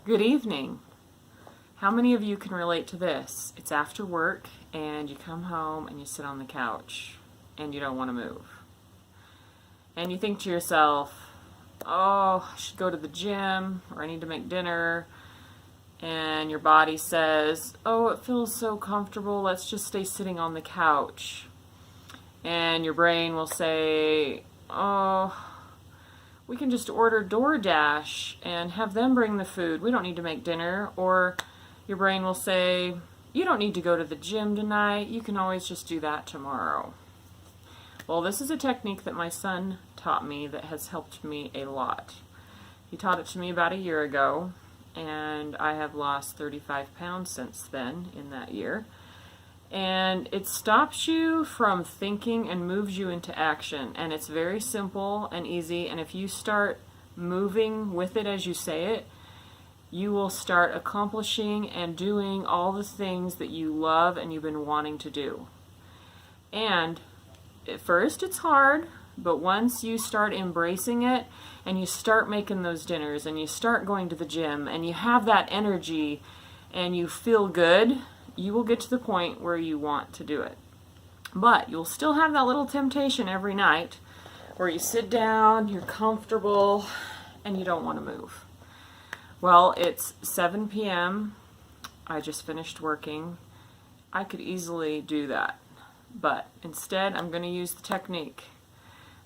Good evening. How many of you can relate to this? It's after work and you come home and you sit on the couch and you don't want to move. And you think to yourself, oh, I should go to the gym, or I need to make dinner. And your body says, oh, it feels so comfortable, let's just stay sitting on the couch. And your brain will say, oh, we can just order DoorDash and have them bring the food. We don't need to make dinner. Or your brain will say, you don't need to go to the gym tonight. You can always just do that tomorrow. Well, this is a technique that my son taught me that has helped me a lot. He taught it to me about a year ago, and I have lost 35 pounds since then in that year. And it stops you from thinking and moves you into action. And it's very simple and easy. And if you start moving with it as you say it, you will start accomplishing and doing all the things that you love and you've been wanting to do. And at first it's hard, but once you start embracing it and you start making those dinners and you start going to the gym and you have that energy and you feel good, you will get to the point where you want to do it. But you'll still have that little temptation every night where you sit down, you're comfortable, and you don't want to move. Well, it's 7 p.m. I just finished working. I could easily do that. But instead, I'm going to use the technique,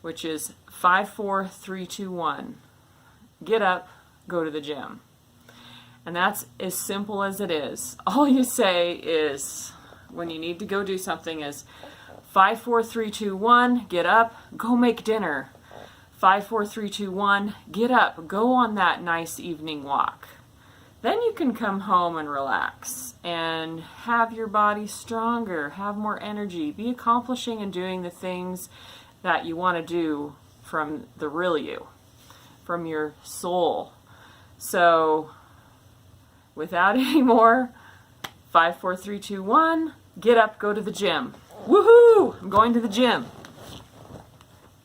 which is 5, 4, 3, 2, 1. Get up, go to the gym. And that's as simple as it is. All you say is, when you need to go do something, is 5, 4, 3, 2, 1, get up, go make dinner. 5, 4, 3, 2, 1, get up, go on that nice evening walk. Then you can come home and relax and have your body stronger, have more energy, be accomplishing and doing the things that you want to do from the real you, from your soul. So, without any more, 5, 4, 3, 2, 1, get up, go to the gym. Woohoo! I'm going to the gym.